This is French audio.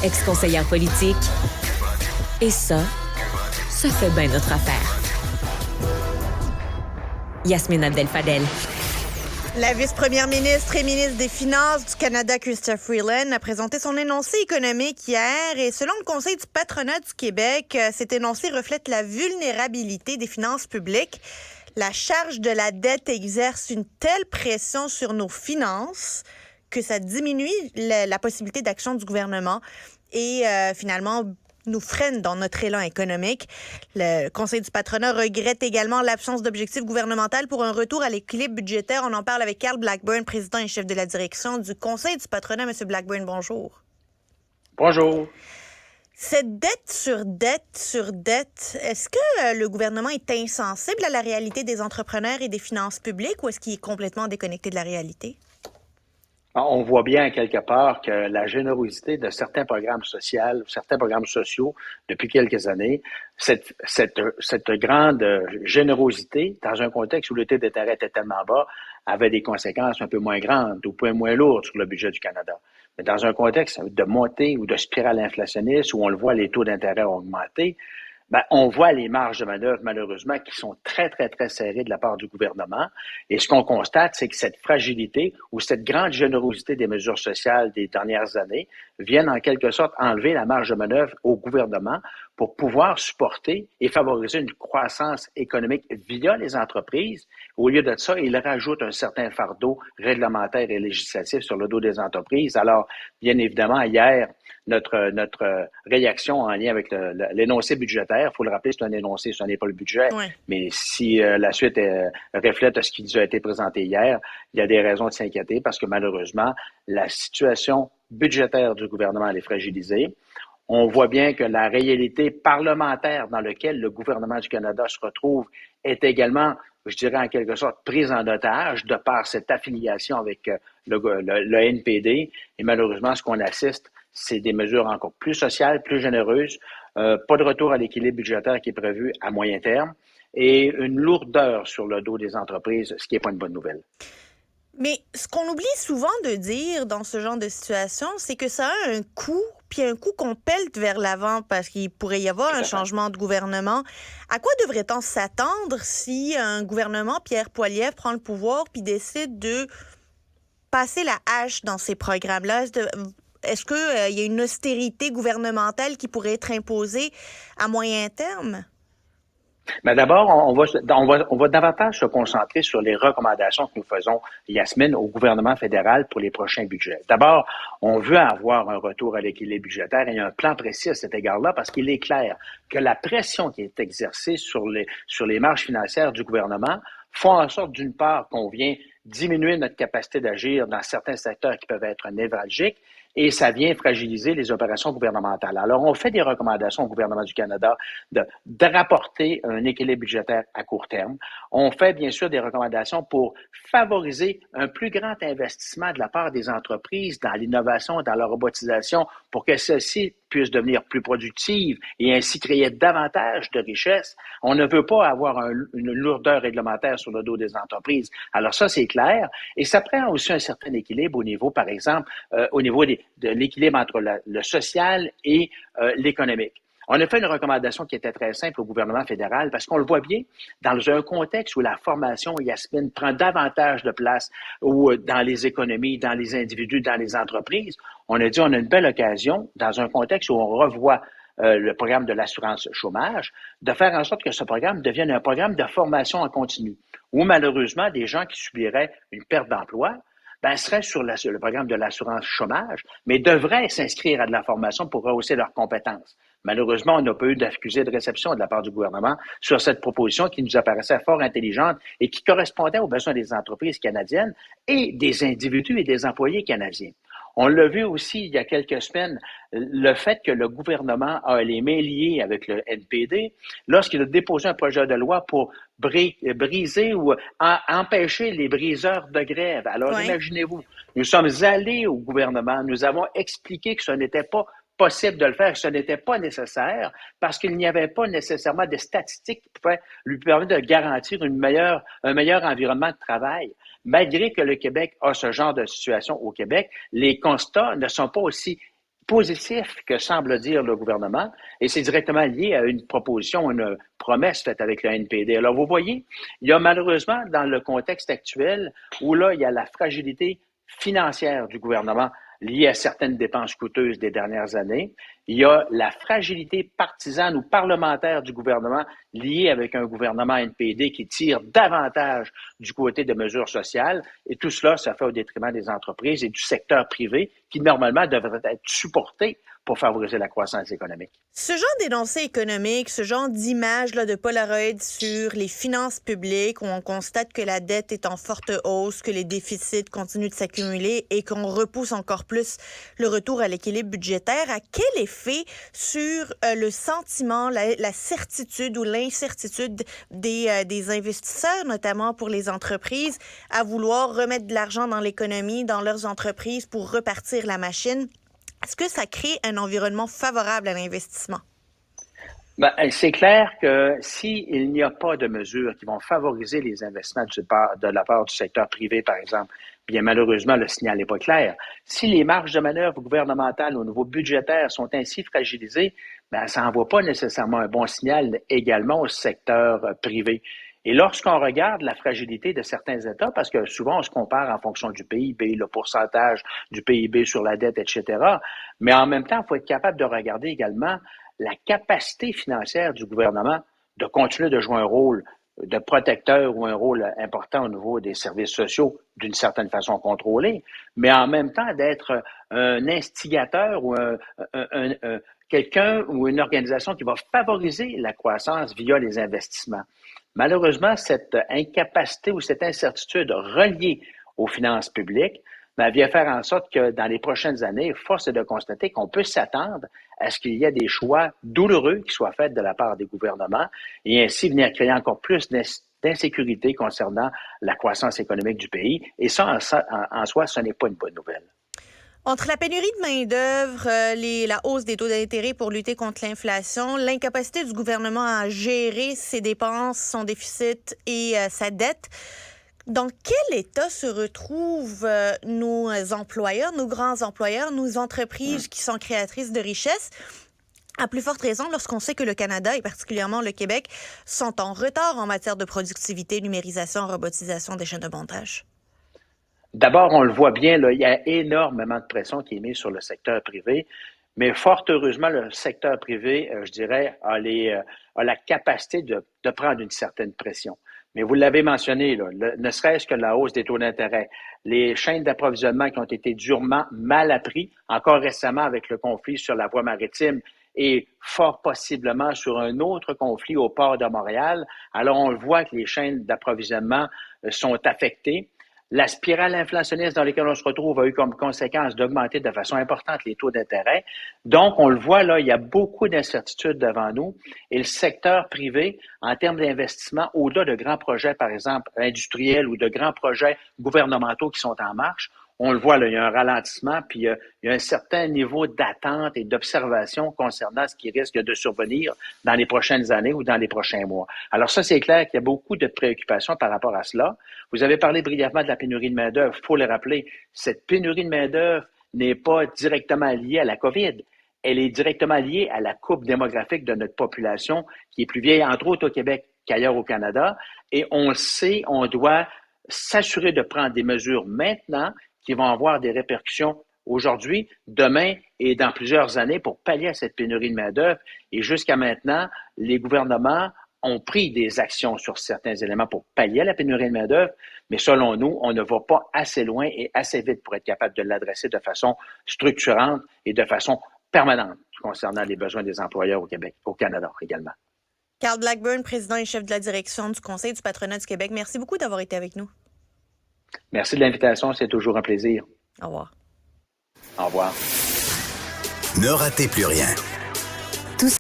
ex-conseillère politique. Et ça fait bien notre affaire. Yasmine Abdel-Fadel. La vice-première ministre et ministre des Finances du Canada, Chrystia Freeland, a présenté son énoncé économique hier et selon le Conseil du patronat du Québec, cet énoncé reflète la vulnérabilité des finances publiques. La charge de la dette exerce une telle pression sur nos finances que ça diminue la possibilité d'action du gouvernement et finalement nous freine dans notre élan économique. Le Conseil du patronat regrette également l'absence d'objectifs gouvernemental pour un retour à l'équilibre budgétaire. On en parle avec Carl Blackburn, président et chef de la direction du Conseil du patronat. Monsieur Blackburn, bonjour. Bonjour. Cette dette sur dette sur dette, est-ce que le gouvernement est insensible à la réalité des entrepreneurs et des finances publiques ou est-ce qu'il est complètement déconnecté de la réalité? On voit bien quelque part que la générosité de certains programmes sociaux, certains programmes sociaux depuis quelques années, cette grande générosité, dans un contexte où le taux d'intérêt était tellement bas, avait des conséquences un peu moins grandes ou peu moins lourdes sur le budget du Canada. Mais dans un contexte de montée ou de spirale inflationniste où on le voit, les taux d'intérêt ont augmenté, on voit les marges de manœuvre, malheureusement, qui sont très, très, très serrées de la part du gouvernement. Et ce qu'on constate, c'est que cette fragilité ou cette grande générosité des mesures sociales des dernières années viennent en quelque sorte enlever la marge de manœuvre au gouvernement pour pouvoir supporter et favoriser une croissance économique via les entreprises. Au lieu de ça, il rajoute un certain fardeau réglementaire et législatif sur le dos des entreprises. Alors, bien évidemment, hier, notre réaction en lien avec l'énoncé budgétaire, il faut le rappeler, c'est un énoncé, ce n'est pas le budget, Oui. Mais si la suite reflète ce qui nous a été présenté hier, il y a des raisons de s'inquiéter parce que malheureusement, la situation budgétaire du gouvernement elle est fragilisée. On voit bien que la réalité parlementaire dans laquelle le gouvernement du Canada se retrouve est également, je dirais en quelque sorte, prise en otage de par cette affiliation avec le NPD. Et malheureusement, ce qu'on assiste, c'est des mesures encore plus sociales, plus généreuses, pas de retour à l'équilibre budgétaire qui est prévu à moyen terme et une lourdeur sur le dos des entreprises, ce qui n'est pas une bonne nouvelle. Mais ce qu'on oublie souvent de dire dans ce genre de situation, c'est que ça a un coût, puis un coût qu'on pèle vers l'avant parce qu'il pourrait y avoir un changement de gouvernement. À quoi devrait-on s'attendre si un gouvernement, Pierre Poilievre, prend le pouvoir puis décide de passer la hache dans ces programmes-là? Est-ce qu'il y a une austérité gouvernementale qui pourrait être imposée à moyen terme? Mais d'abord, on va davantage se concentrer sur les recommandations que nous faisons, Yasmine, au gouvernement fédéral pour les prochains budgets. D'abord, on veut avoir un retour à l'équilibre budgétaire et il y a un plan précis à cet égard-là parce qu'il est clair que la pression qui est exercée sur les marges financières du gouvernement font en sorte, d'une part, qu'on vient diminuer notre capacité d'agir dans certains secteurs qui peuvent être névralgiques et ça vient fragiliser les opérations gouvernementales. Alors, on fait des recommandations au gouvernement du Canada de rapporter un équilibre budgétaire à court terme. On fait bien sûr des recommandations pour favoriser un plus grand investissement de la part des entreprises dans l'innovation, dans la robotisation, pour que celles-ci puissent devenir plus productives et ainsi créer davantage de richesses. On ne veut pas avoir une lourdeur réglementaire sur le dos des entreprises. Alors ça, c'est clair. Et ça prend aussi un certain équilibre au niveau, par exemple, au niveau de l'équilibre entre le social et l'économique. On a fait une recommandation qui était très simple au gouvernement fédéral parce qu'on le voit bien dans un contexte où la formation, Yasmine, prend davantage de place ou dans les économies, dans les individus, dans les entreprises. On a dit on a une belle occasion dans un contexte où on revoit le programme de l'assurance chômage, de faire en sorte que ce programme devienne un programme de formation en continu où malheureusement des gens qui subiraient une perte d'emploi seraient sur le programme de l'assurance chômage, mais devraient s'inscrire à de la formation pour rehausser leurs compétences. Malheureusement, on n'a pas eu d'accusé de réception de la part du gouvernement sur cette proposition qui nous apparaissait fort intelligente et qui correspondait aux besoins des entreprises canadiennes et des individus et des employés canadiens. On l'a vu aussi il y a quelques semaines, le fait que le gouvernement a les mains liées avec le NPD lorsqu'il a déposé un projet de loi pour briser ou empêcher les briseurs de grève. Alors, Imaginez-vous, nous sommes allés au gouvernement, nous avons expliqué que ce n'était pas possible de le faire, que ce n'était pas nécessaire parce qu'il n'y avait pas nécessairement de statistiques qui pouvaient lui permettre de garantir un meilleur environnement de travail. Malgré que le Québec a ce genre de situation au Québec, les constats ne sont pas aussi positif que semble dire le gouvernement, et c'est directement lié à une proposition, une promesse faite avec le NPD. Alors, vous voyez, il y a malheureusement, dans le contexte actuel, où là, il y a la fragilité financière du gouvernement liée à certaines dépenses coûteuses des dernières années, il y a la fragilité partisane ou parlementaire du gouvernement liée avec un gouvernement NPD qui tire davantage du côté de mesures sociales, et tout cela, ça fait au détriment des entreprises et du secteur privé qui, normalement, devrait être supporté pour favoriser la croissance économique. Ce genre d'énoncé économique, ce genre d'image là, de Polaroid sur les finances publiques où on constate que la dette est en forte hausse, que les déficits continuent de s'accumuler et qu'on repousse encore plus le retour à l'équilibre budgétaire, a quel effet sur le sentiment, la certitude ou l'incertitude des investisseurs, notamment pour les entreprises, à vouloir remettre de l'argent dans l'économie, dans leurs entreprises pour repartir la machine? Est-ce que ça crée un environnement favorable à l'investissement? C'est clair que s'il n'y a pas de mesures qui vont favoriser les investissements de la part du secteur privé, par exemple, bien malheureusement, le signal n'est pas clair. Si les marges de manœuvre gouvernementales au niveau budgétaire sont ainsi fragilisées, ça n'envoie pas nécessairement un bon signal également au secteur privé. Et lorsqu'on regarde la fragilité de certains États, parce que souvent on se compare en fonction du PIB, le pourcentage du PIB sur la dette, etc., mais en même temps, il faut être capable de regarder également la capacité financière du gouvernement de continuer de jouer un rôle de protecteur ou un rôle important au niveau des services sociaux, d'une certaine façon contrôlée, mais en même temps d'être un instigateur ou quelqu'un ou une organisation qui va favoriser la croissance via les investissements. Malheureusement, cette incapacité ou cette incertitude reliée aux finances publiques vient faire en sorte que dans les prochaines années, force est de constater qu'on peut s'attendre à ce qu'il y ait des choix douloureux qui soient faits de la part des gouvernements et ainsi venir créer encore plus d'insécurité concernant la croissance économique du pays. Et ça, en soi, ce n'est pas une bonne nouvelle. Entre la pénurie de main-d'œuvre, la hausse des taux d'intérêt pour lutter contre l'inflation, l'incapacité du gouvernement à gérer ses dépenses, son déficit et sa dette, dans quel état se retrouvent nos employeurs, nos grands employeurs, nos entreprises qui sont créatrices de richesses? À plus forte raison lorsqu'on sait que le Canada et particulièrement le Québec sont en retard en matière de productivité, numérisation, robotisation des chaînes de montage. D'abord, on le voit bien, là, il y a énormément de pression qui est mise sur le secteur privé, mais fort heureusement, le secteur privé, je dirais, a la capacité de prendre une certaine pression. Mais vous l'avez mentionné, là, ne serait-ce que la hausse des taux d'intérêt, les chaînes d'approvisionnement qui ont été durement mal apprises, encore récemment avec le conflit sur la voie maritime et fort possiblement sur un autre conflit au port de Montréal. Alors, on le voit que les chaînes d'approvisionnement sont affectées. La spirale inflationniste dans laquelle on se retrouve a eu comme conséquence d'augmenter de façon importante les taux d'intérêt. Donc, on le voit là, il y a beaucoup d'incertitudes devant nous. Et le secteur privé, en termes d'investissement, au-delà de grands projets, par exemple, industriels ou de grands projets gouvernementaux qui sont en marche, on le voit, là, il y a un ralentissement, puis il y a un certain niveau d'attente et d'observation concernant ce qui risque de survenir dans les prochaines années ou dans les prochains mois. Alors ça, c'est clair qu'il y a beaucoup de préoccupations par rapport à cela. Vous avez parlé brièvement de la pénurie de main-d'œuvre. Il faut le rappeler, cette pénurie de main-d'œuvre n'est pas directement liée à la COVID. Elle est directement liée à la coupe démographique de notre population qui est plus vieille, entre autres au Québec qu'ailleurs au Canada. Et on le sait, on doit s'assurer de prendre des mesures maintenant qui vont avoir des répercussions aujourd'hui, demain et dans plusieurs années pour pallier à cette pénurie de main-d'œuvre. Et jusqu'à maintenant, les gouvernements ont pris des actions sur certains éléments pour pallier à la pénurie de main-d'œuvre, mais selon nous, on ne va pas assez loin et assez vite pour être capable de l'adresser de façon structurante et de façon permanente concernant les besoins des employeurs au Québec, au Canada également. Carl Blackburn, président et chef de la direction du Conseil du patronat du Québec, merci beaucoup d'avoir été avec nous. Merci de l'invitation, c'est toujours un plaisir. Au revoir. Au revoir. Ne ratez plus rien.